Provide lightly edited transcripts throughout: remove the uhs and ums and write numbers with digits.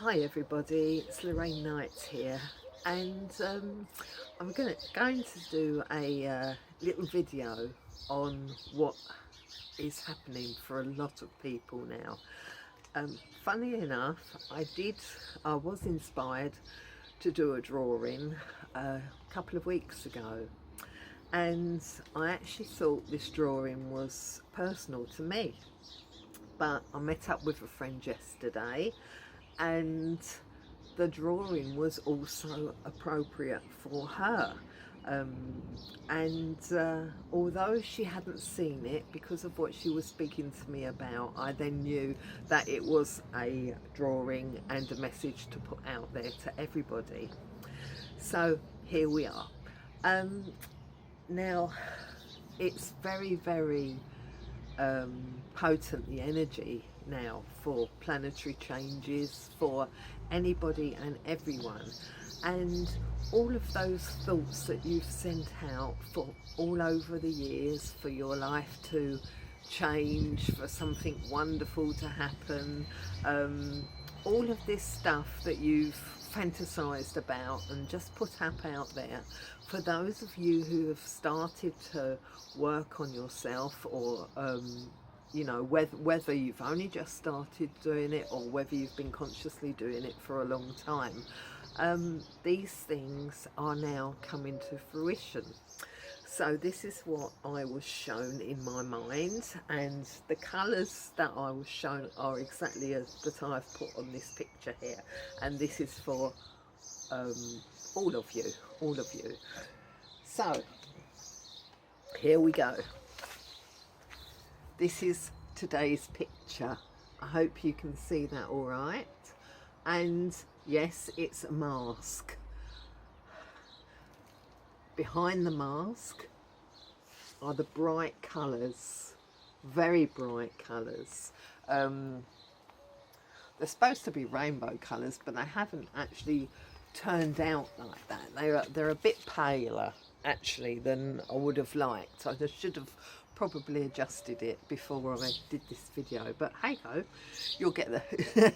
Hi everybody, it's Lorraine Knight here, and I'm going to do a little video on what is happening for a lot of people now. Funny enough, I was inspired to do a drawing a couple of weeks ago, and I actually thought this drawing was personal to me, but I met up with a friend yesterday and the drawing was also appropriate for her. And although she hadn't seen it, because of what she was speaking to me about, I then knew that it was a drawing and a message to put out there to everybody. So here we are. Now it's very potent, the energy now, for planetary changes for anybody and everyone, and all of those thoughts that you've sent out for all over the years for your life to change, for something wonderful to happen, all of this stuff that you've fantasized about and just put up out there. For those of you who have started to work on yourself, or you know, whether you've only just started doing it or whether you've been consciously doing it for a long time, these things are now coming to fruition. So this is what I was shown in my mind, and the colours that I was shown are exactly as that I've put on this picture here, and this is for all of you. So here we go. This is today's picture. I hope you can see that all right. And yes, it's a mask. Behind the mask are the bright colours, very bright colours. They're supposed to be rainbow colours, but they haven't actually turned out like that. They're a bit paler actually than I would have liked. I just should have probably adjusted it before I did this video, but hey ho, you'll get the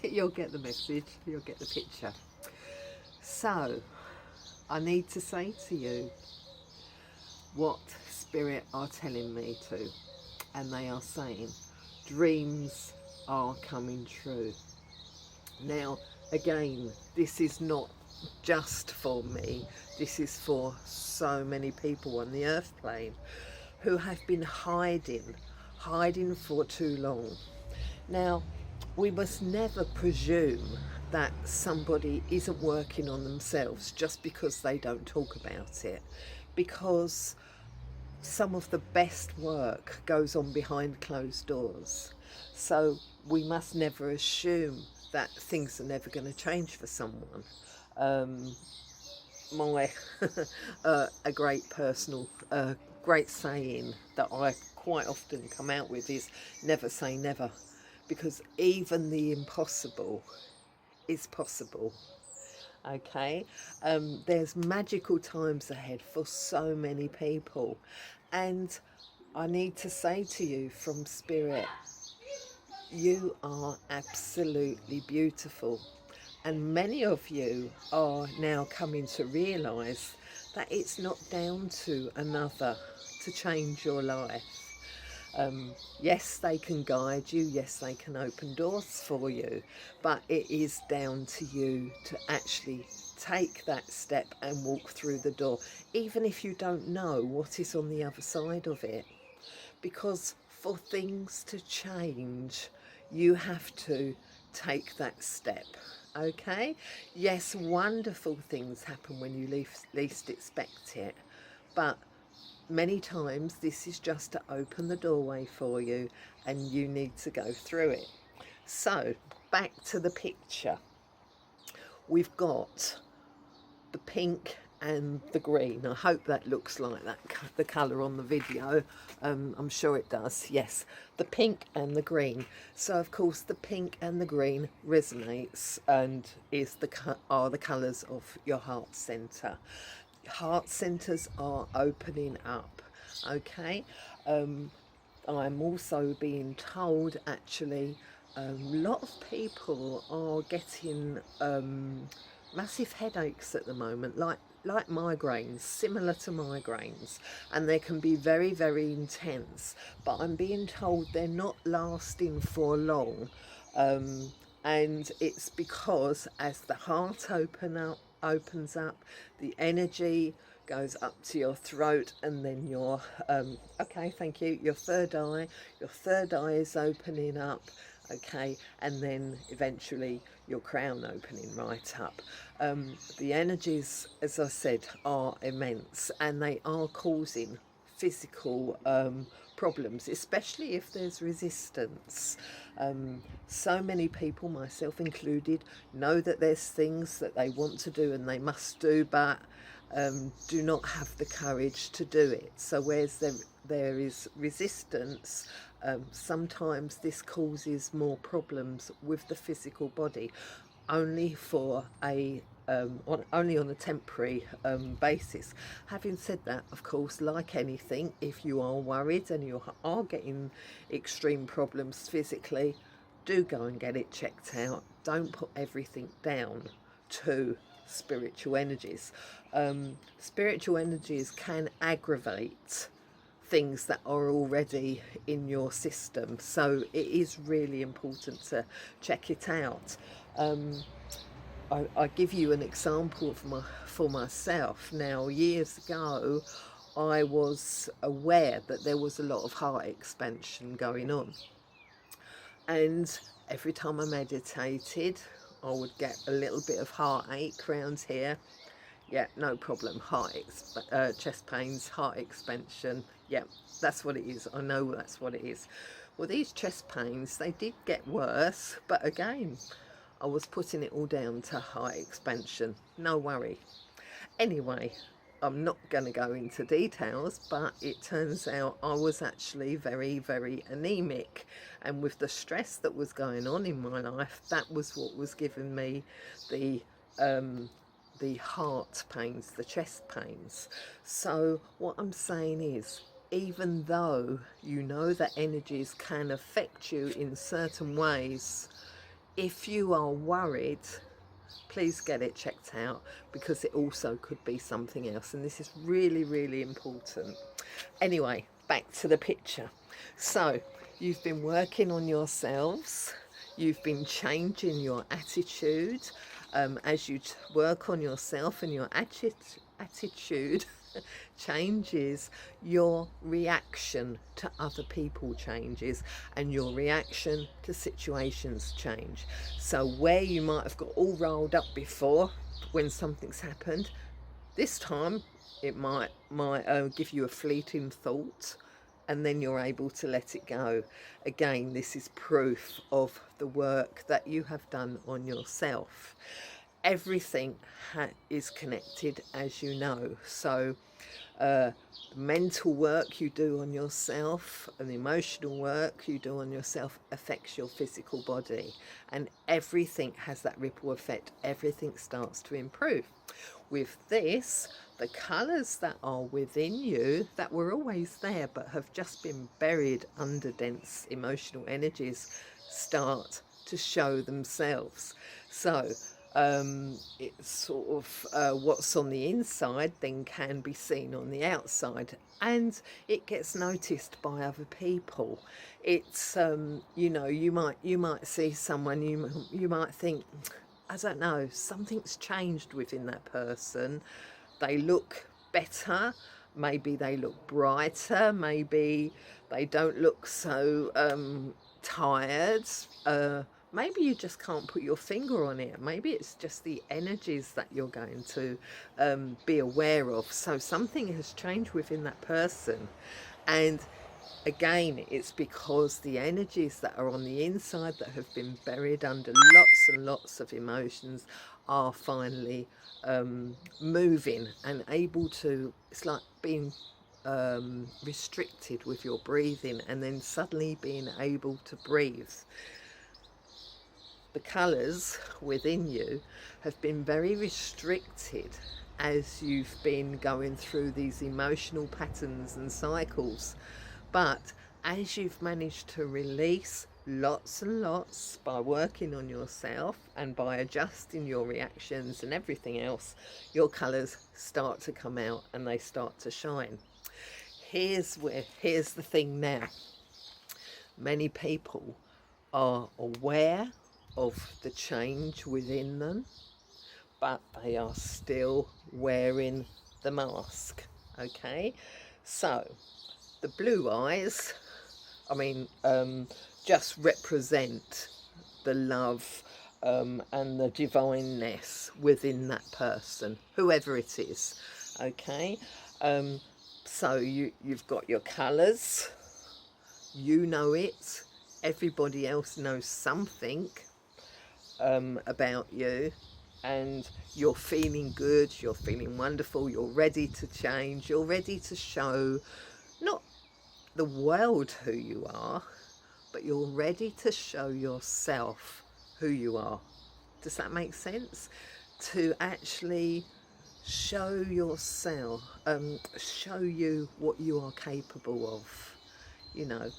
you'll get the message, you'll get the picture. So I need to say to you what spirit are telling me to, and they are saying dreams are coming true. Now again, this is not just for me, this is for so many people on the earth plane who have been hiding for too long. Now, we must never presume that somebody isn't working on themselves just because they don't talk about it, because some of the best work goes on behind closed doors. So we must never assume that things are never going to change for someone. A great personal great saying that I quite often come out with is never say never, because even the impossible is possible. Okay, there's magical times ahead for so many people, and I need to say to you from spirit, you are absolutely beautiful. And many of you are now coming to realise that it's not down to another to change your life. Yes, they can guide you, yes, they can open doors for you, but it is down to you to actually take that step and walk through the door, even if you don't know what is on the other side of it. Because for things to change, you have to take that step. Okay, yes, wonderful things happen when you least expect it, but many times this is just to open the doorway for you, and you need to go through it. So back to the picture, we've got the pink and the green. I hope that looks like that, the colour on the video. I'm sure it does. Yes, the pink and the green. So of course the pink and the green resonates and are the colours of your heart centre. Heart centres are opening up. Okay, I'm also being told actually a lot of people are getting massive headaches at the moment, like migraines, similar to migraines, and they can be very, very intense, but I'm being told they're not lasting for long. And it's because as the heart opens up, the energy goes up to your throat, and then your okay, thank you, your third eye is opening up, okay, and then eventually your crown opening right up. The energies, as I said, are immense, and they are causing physical problems, especially if there's resistance. So many people, myself included, know that there's things that they want to do and they must do, but do not have the courage to do it. So whereas there is resistance, sometimes this causes more problems with the physical body, only for only on a temporary basis. Having said that, of course, like anything, if you are worried and you are getting extreme problems physically, do go and get it checked out. Don't put everything down to spiritual energies. Spiritual energies can aggravate things that are already in your system, so it is really important to check it out. I give you an example for myself. Now, years ago, I was aware that there was a lot of heart expansion going on, and every time I meditated, I would get a little bit of heartache around here. Yeah, no problem. Chest pains, heart expansion. Yeah, that's what it is. I know that's what it is. Well, these chest pains, they did get worse, but again, I was putting it all down to heart expansion. No worry. Anyway, I'm not going to go into details, but it turns out I was actually very, very anemic. And with the stress that was going on in my life, that was what was giving me the heart pains, the chest pains. So what I'm saying is, even though you know that energies can affect you in certain ways, if you are worried, please get it checked out, because it also could be something else, and this is really, really important. Anyway, back to the picture. So you've been working on yourselves, you've been changing your attitude. As you work on yourself and your attitude changes, your reaction to other people changes, and your reaction to situations change. So where you might have got all rolled up before when something's happened, this time it might give you a fleeting thought, and then you're able to let it go. Again, this is proof of the work that you have done on yourself. Everything is connected, as you know. So mental work you do on yourself and the emotional work you do on yourself affects your physical body, and everything has that ripple effect. Everything starts to improve. With this, the colours that are within you, that were always there but have just been buried under dense emotional energies, start to show themselves. So it's sort of what's on the inside then can be seen on the outside, and it gets noticed by other people. It's you know, you might see someone, you might think, I don't know, something's changed within that person. They look better, maybe they look brighter, maybe they don't look so tired. Maybe you just can't put your finger on it. Maybe it's just the energies that you're going to be aware of. So something has changed within that person. And again, it's because the energies that are on the inside that have been buried under lots and lots of emotions are finally moving and able to, it's like being restricted with your breathing and then suddenly being able to breathe. The colours within you have been very restricted as you've been going through these emotional patterns and cycles. But as you've managed to release, lots and lots by working on yourself and by adjusting your reactions and everything else, your colours start to come out and they start to shine. Here's the thing now. Many people are aware of the change within them, but they are still wearing the mask. Okay, so the blue eyes, just represent the love and the divineness within that person, whoever it is. Okay, so you've got your colours, you know it, everybody else knows something about you, and you're feeling good, you're feeling wonderful, you're ready to change, you're ready to show not the world who you are, but you're ready to show yourself who you are. Does that make sense? To actually show yourself, show you what you are capable of. You know,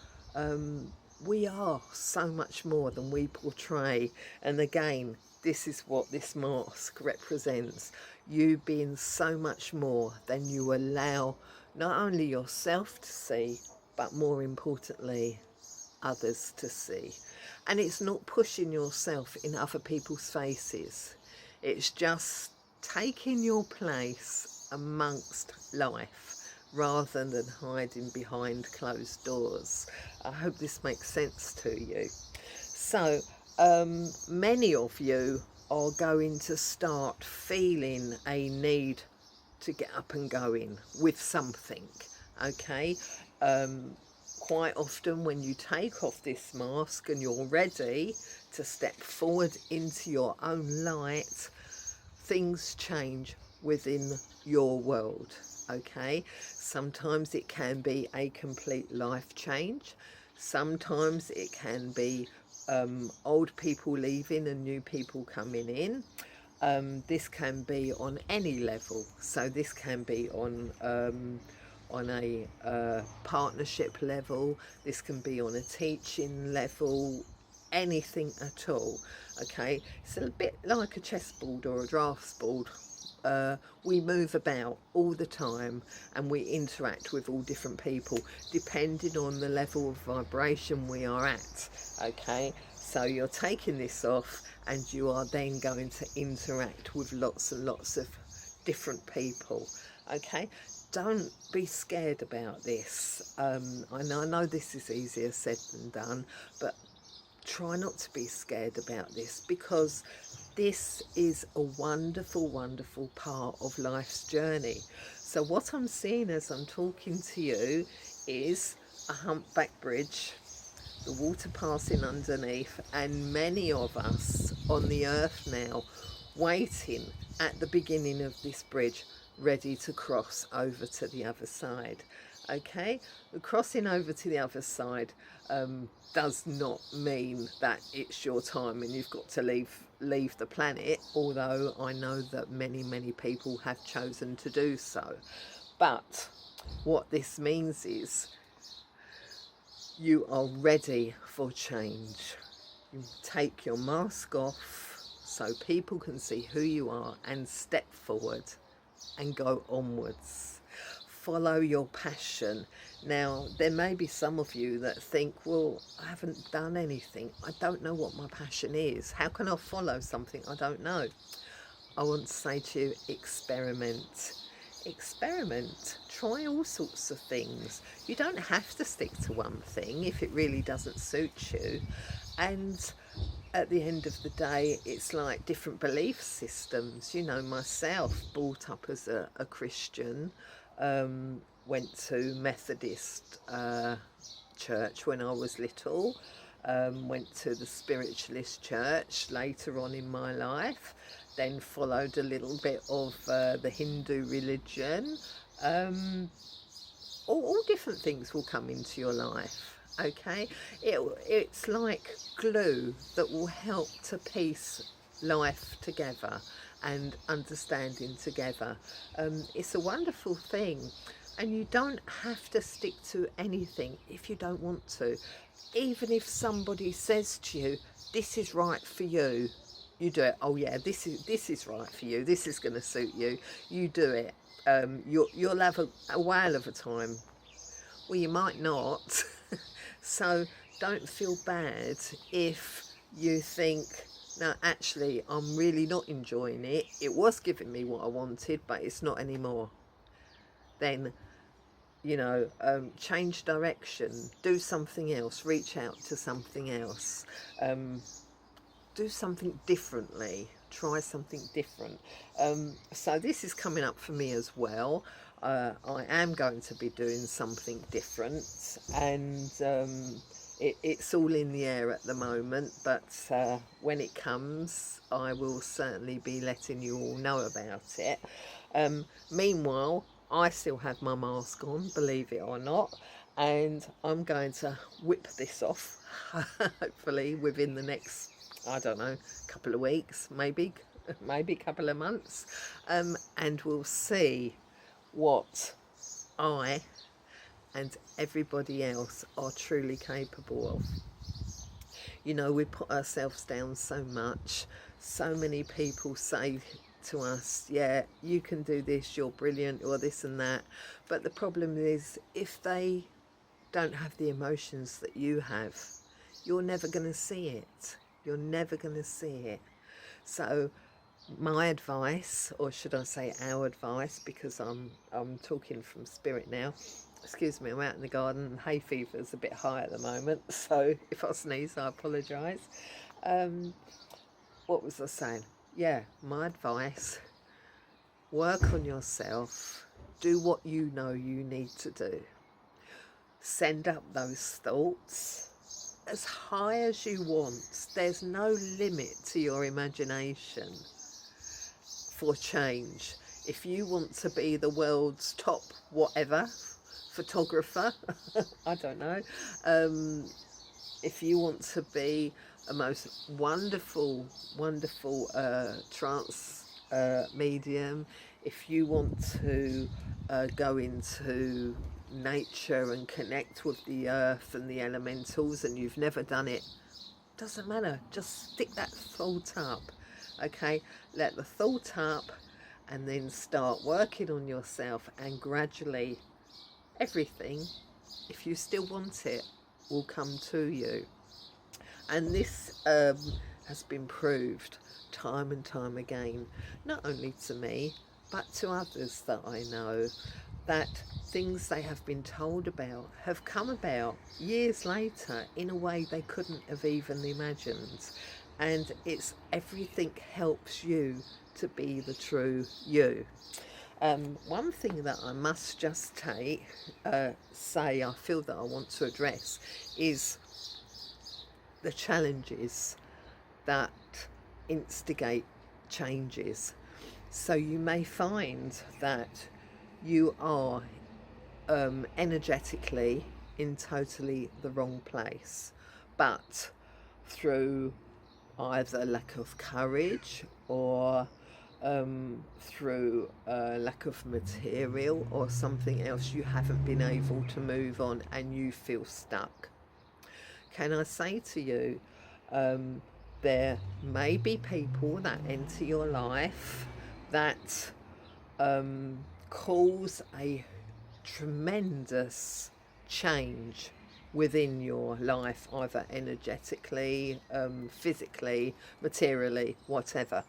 we are so much more than we portray. And again, this is what this mask represents. You being so much more than you allow not only yourself to see, but more importantly, others to see. And it's not pushing yourself in other people's faces. It's just taking your place amongst life rather than hiding behind closed doors. I hope this makes sense to you. So many of you are going to start feeling a need to get up and going with something. Okay, quite often when you take off this mask and you're ready to step forward into your own light, things change within your world. Okay, sometimes it can be a complete life change, sometimes it can be old people leaving and new people coming in. This can be on any level, so this can be on a partnership level, this can be on a teaching level, anything at all. Okay, it's a bit like a chessboard or a drafts board. We move about all the time and we interact with all different people depending on the level of vibration we are at. Okay, so you're taking this off and you are then going to interact with lots and lots of different people. Okay, don't be scared about this. I know this is easier said than done, but try not to be scared about this, because this is a wonderful, wonderful part of life's journey. So what I'm seeing as I'm talking to you is a humpback bridge, the water passing underneath, and many of us on the earth now waiting at the beginning of this bridge, ready to cross over to the other side. Okay, the crossing over to the other side does not mean that it's your time and you've got to leave the planet, although I know that many people have chosen to do so. But what this means is you are ready for change. You take your mask off so people can see who you are and step forward and go onwards. Follow your passion. Now, there may be some of you that think, well, I haven't done anything. I don't know what my passion is. How can I follow something I don't know? I want to say to you, experiment. Experiment. Try all sorts of things. You don't have to stick to one thing if it really doesn't suit you. And at the end of the day, it's like different belief systems. You know, myself, brought up as a Christian, went to Methodist church when I was little, went to the Spiritualist church later on in my life, then followed a little bit of the Hindu religion. All different things will come into your life. Okay, it's like glue that will help to piece life together and understanding together. It's a wonderful thing, And you don't have to stick to anything if you don't want to. Even if somebody says to you, this is right for you, you do it. Oh yeah, this is right for you, this is going to suit you, you do it. You'll have a whale of a time. Well, you might not. So don't feel bad if you think, no, actually I'm really not enjoying it, it was giving me what I wanted but it's not anymore. Then, you know, change direction, do something else, reach out to something else, do something differently, try something different. So this is coming up for me as well. I am going to be doing something different, and it's all in the air at the moment, but when it comes I will certainly be letting you all know about it. Meanwhile, I still have my mask on, believe it or not, and I'm going to whip this off hopefully within the next, I don't know, couple of weeks, maybe a couple of months, and we'll see what I and everybody else are truly capable of. You know, we put ourselves down so much. So many people say to us, yeah, you can do this, you're brilliant, or this and that. But the problem is, if they don't have the emotions that you have, you're never going to see it. You're never going to see it. So my advice, or should I say our advice, because I'm talking from spirit now. Excuse me, I'm out in the garden. Hay fever's a bit high at the moment, so if I sneeze, I apologise. What was I saying? Yeah, my advice, work on yourself, do what you know you need to do. Send up those thoughts as high as you want. There's no limit to your imagination for change. If you want to be the world's top whatever photographer, I don't know, if you want to be a most wonderful trance medium, if you want to go into nature and connect with the earth and the elementals, and you've never done it, doesn't matter, just stick that thought up. Okay, let the thought up and then start working on yourself, and gradually everything, if you still want it, will come to you. And this has been proved time and time again, not only to me but to others that I know, that things they have been told about have come about years later in a way they couldn't have even imagined. And it's everything helps you to be the true you. One thing that I must just say I feel that I want to address is the challenges that instigate changes. So you may find that you are energetically in totally the wrong place, but through either lack of courage or through lack of material or something else, you haven't been able to move on and you feel stuck. Can I say to you, there may be people that enter your life that cause a tremendous change within your life, either energetically, physically, materially, whatever.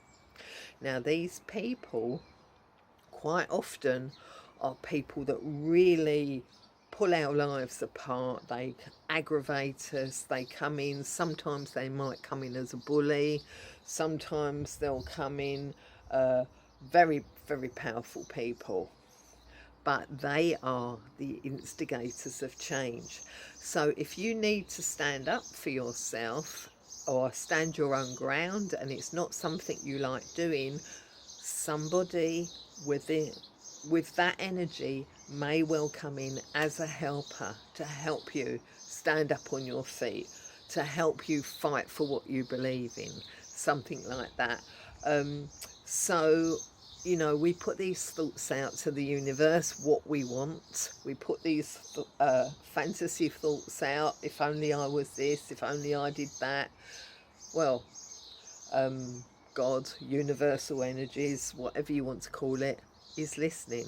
Now, these people quite often are people that really pull our lives apart. They aggravate us, they come in, sometimes they might come in as a bully, sometimes they'll come in very, very powerful people, but they are the instigators of change. So if you need to stand up for yourself or stand your own ground and it's not something you like doing, somebody with that energy may well come in as a helper to help you stand up on your feet, to help you fight for what you believe in, something like that. So you know, we put these thoughts out to the universe, what we want. We put these fantasy thoughts out. If only I was this, if only I did that. Well, God, universal energies, whatever you want to call it, is listening.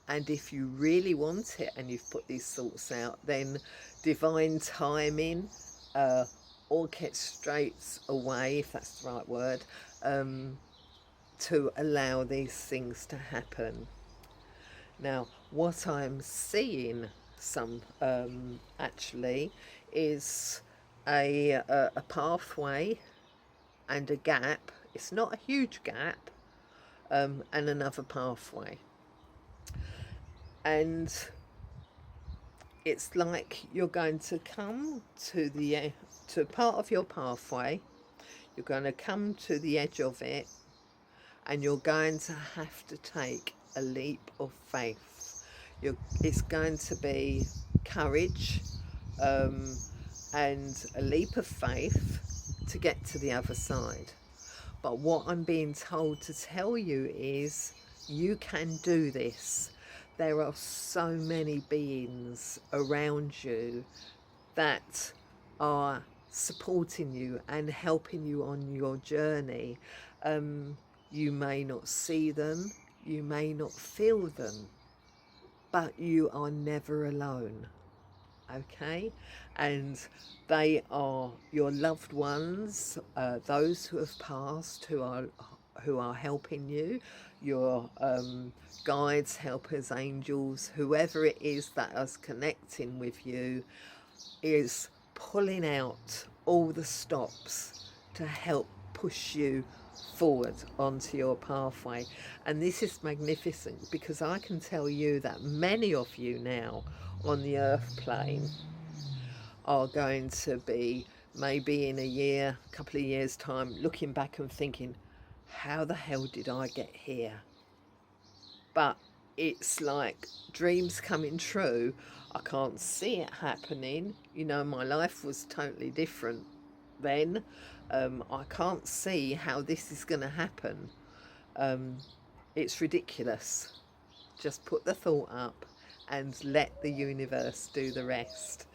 And if you really want it and you've put these thoughts out, then divine timing orchestrates a way, if that's the right word, to allow these things to happen. Now, what I'm seeing actually is a pathway and a gap. It's not a huge gap, and another pathway. And it's like you're going to come to part of your pathway. You're going to come to the edge of it, and you're going to have to take a leap of faith. It's going to be courage and a leap of faith to get to the other side. But what I'm being told to tell you is you can do this. There are so many beings around you that are supporting you and helping you on your journey. You may not see them, you may not feel them, but you are never alone, okay? And they are your loved ones, those who have passed, who are helping you, your guides, helpers, angels, whoever it is that is connecting with you is pulling out all the stops to help push you forward onto your pathway. And this is magnificent, because I can tell you that many of you now on the earth plane are going to be, maybe in a couple of years time, looking back and thinking, how the hell did I get here? But it's like dreams coming true. I can't see it happening. You know, my life was totally different then. I can't see how this is going to happen. It's ridiculous. Just put the thought up and let the universe do the rest.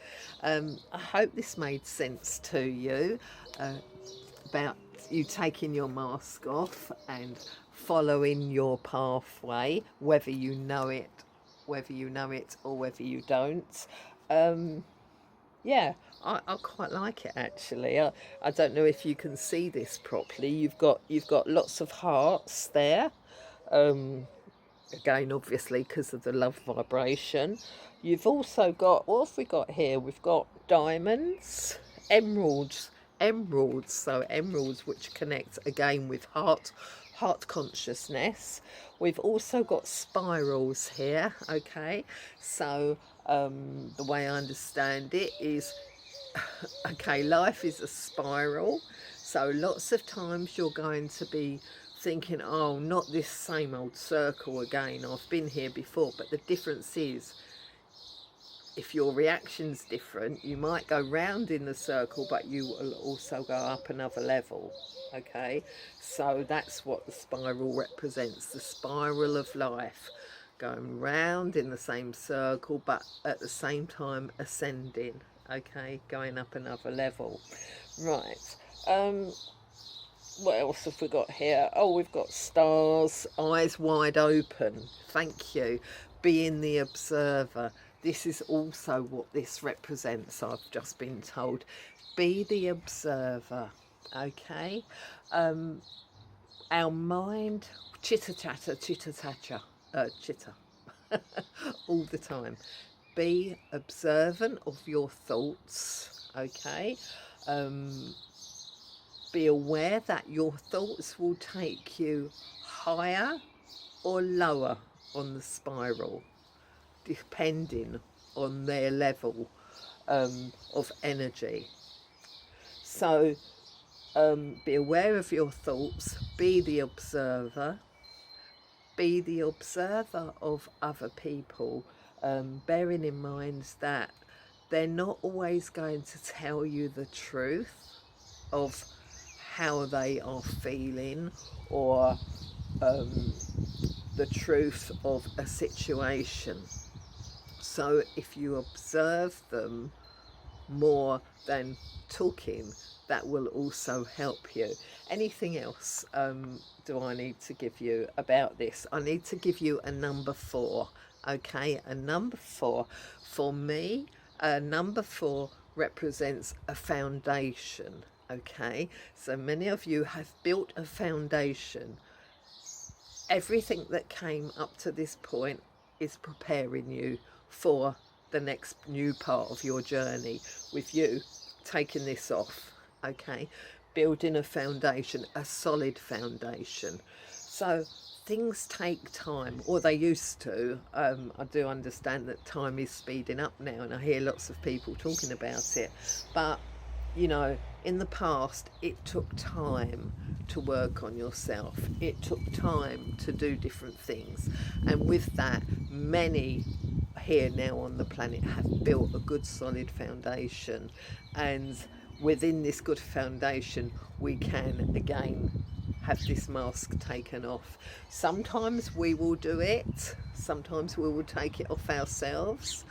I hope this made sense to you, about you taking your mask off and following your pathway, whether you know it or whether you don't. Yeah, I quite like it actually. I don't know if you can see this properly. You've got lots of hearts there. Again, obviously, because of the love vibration. You've also got, what have we got here? We've got diamonds, emeralds, so emeralds which connect again with heart consciousness. We've also got spirals here, okay? So the way I understand it is, okay, life is a spiral. So lots of times you're going to be thinking, oh, not this same old circle again. I've been here before. But the difference is, if your reaction's different, you might go round in the circle, but you will also go up another level, okay? So that's what the spiral represents, the spiral of life, going round in the same circle, but at the same time ascending, okay? Going up another level. Right. What else have we got here? Oh, we've got stars, eyes wide open. Thank you. Being the observer. This is also what this represents, I've just been told. Be the observer, okay? Our mind, chitter-chatter, chitter, all the time. Be observant of your thoughts, okay? Be aware that your thoughts will take you higher or lower on the spiral, depending on their level of energy. So be aware of your thoughts, be the observer of other people, bearing in mind that they're not always going to tell you the truth of how they are feeling or the truth of a situation. So if you observe them more than talking, that will also help you. Anything else do I need to give you about this? I need to give you a number 4. Okay, a number 4. For me, number 4 represents a foundation. Okay, so many of you have built a foundation. Everything that came up to this point is preparing you for the next new part of your journey, with you taking this off. Okay, building a foundation, a solid foundation. So things take time, or they used to. I do understand that time is speeding up now, and I hear lots of people talking about it, but you know, in the past it took time to work on yourself, it took time to do different things, and with that, many here now on the planet have built a good solid foundation, and within this good foundation we can again have this mask taken off. Sometimes we will do it, sometimes we will take it off ourselves,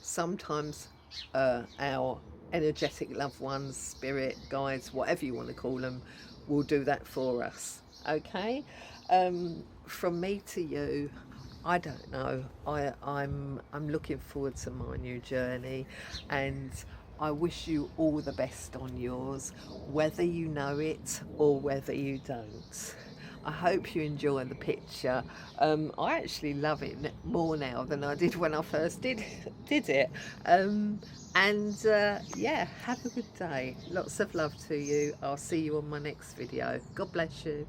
sometimes our energetic loved ones, spirit guides, whatever you want to call them, will do that for us. Okay, from me to you, I don't know, I'm looking forward to my new journey, and I wish you all the best on yours, whether you know it or whether you don't. I hope you enjoy the picture. I actually love it more now than I did when I first did it. Yeah, have a good day. Lots of love to you. I'll see you on my next video. God bless you.